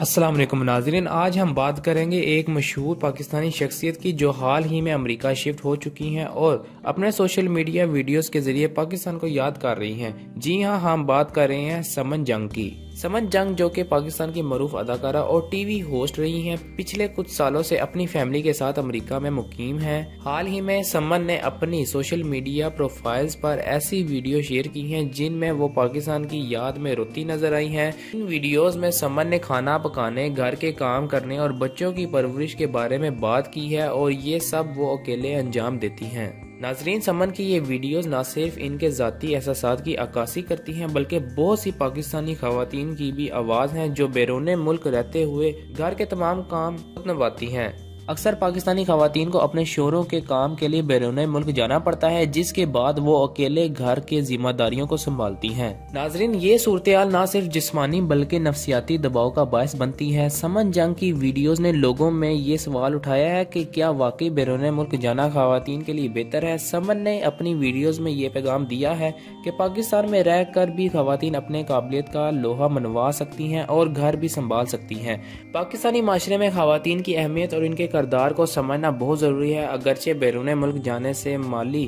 السلام علیکم ناظرین، آج ہم بات کریں گے ایک مشہور پاکستانی شخصیت کی جو حال ہی میں امریکہ شفٹ ہو چکی ہیں اور اپنے سوشل میڈیا ویڈیوز کے ذریعے پاکستان کو یاد کر رہی ہیں۔ جی ہاں، ہم بات کر رہے ہیں سمن جنگ کی۔ سمن جنگ جو کہ پاکستان کی معروف اداکارہ اور ٹی وی ہوسٹ رہی ہیں، پچھلے کچھ سالوں سے اپنی فیملی کے ساتھ امریکہ میں مقیم ہیں۔ حال ہی میں سمن نے اپنی سوشل میڈیا پروفائلز پر ایسی ویڈیو شیئر کی ہیں جن میں وہ پاکستان کی یاد میں روتی نظر آئی ہیں۔ ان ویڈیوز میں سمن نے کھانا پکانے، گھر کے کام کرنے اور بچوں کی پرورش کے بارے میں بات کی ہے اور یہ سب وہ اکیلے انجام دیتی ہیں۔ ناظرین، سمن کی یہ ویڈیوز نہ صرف ان کے ذاتی احساسات کی عکاسی کرتی ہیں بلکہ بہت سی پاکستانی خواتین کی بھی آواز ہیں جو بیرون ملک رہتے ہوئے گھر کے تمام کام نبھاتی ہیں۔ اکثر پاکستانی خواتین کو اپنے شوہروں کے کام کے لیے بیرون ملک جانا پڑتا ہے، جس کے بعد وہ اکیلے گھر کے ذمہ داریوں کو سنبھالتی ہیں۔ ناظرین، یہ صورتحال نہ صرف جسمانی بلکہ نفسیاتی دباؤ کا باعث بنتی ہے۔ سمن جنگ کی ویڈیوز نے لوگوں میں یہ سوال اٹھایا ہے کہ کیا واقعی بیرون ملک جانا خواتین کے لیے بہتر ہے؟ سمن نے اپنی ویڈیوز میں یہ پیغام دیا ہے کہ پاکستان میں رہ کر بھی خواتین اپنے قابلیت کا لوہا منوا سکتی ہیں اور گھر بھی سنبھال سکتی ہیں۔ پاکستانی معاشرے میں خواتین کی اہمیت اور ان کے کردار کو سمجھنا بہت ضروری ہے۔ اگرچہ بیرون ملک جانے سے مالی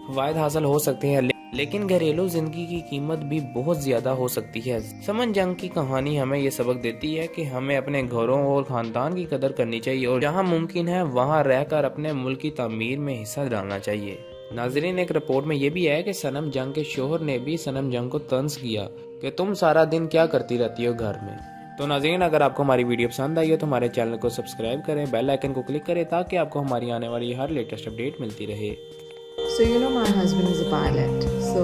فوائد حاصل ہو سکتے ہیں لیکن گھریلو زندگی کی قیمت بھی بہت زیادہ ہو سکتی ہے۔ سمن جنگ کی کہانی ہمیں یہ سبق دیتی ہے کہ ہمیں اپنے گھروں اور خاندان کی قدر کرنی چاہیے اور جہاں ممکن ہے وہاں رہ کر اپنے ملک کی تعمیر میں حصہ ڈالنا چاہیے۔ ناظرین، ایک رپورٹ میں یہ بھی ہے کہ سنم جنگ کے شوہر نے بھی سنم جنگ کو طنز کیا کہ تم سارا دن کیا کرتی رہتی ہو گھر میں۔ تو ناظرین، اگر آپ کو ہماری ویڈیو پسند آئی ہے تو ہمارے چینل کو سبسکرائب کریں، بیل آئیکن کو کلک کریں تاکہ آپ کو ہماری آنے والی ہر لیٹسٹ اپڈیٹ ملتی رہے۔ So my husband is a pilot. So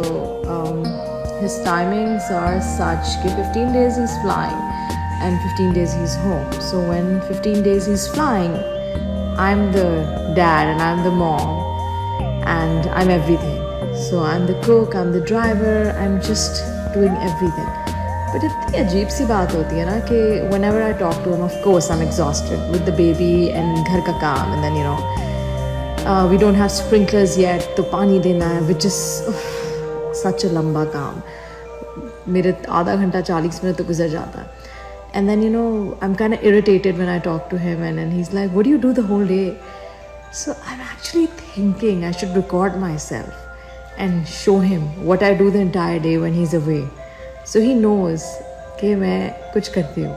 his timings are such that 15 days he's flying and 15 days he's home. So when 15 days he's flying, I'm the dad and I'm the mom and I'm everything. So I'm the cook, I'm the driver, I'm just doing everything. But اتنی عجیب سی بات ہوتی ہے نا کہ whenever I talk to him, of course I'm exhausted with the baby and گھر کا کام and then we don't have sprinklers yet تو پانی دینا ہے which is such a لمبا کام. میرے آدھا گھنٹہ 40 منٹ تو گزر جاتا ہے. And then I'm kind of irritated when I talk to him and then he's like, what do you do the whole day? So I'm actually thinking I should record myself and show him what I do the entire day when he's away. So he knows کہ میں کچھ کرتی ہوں.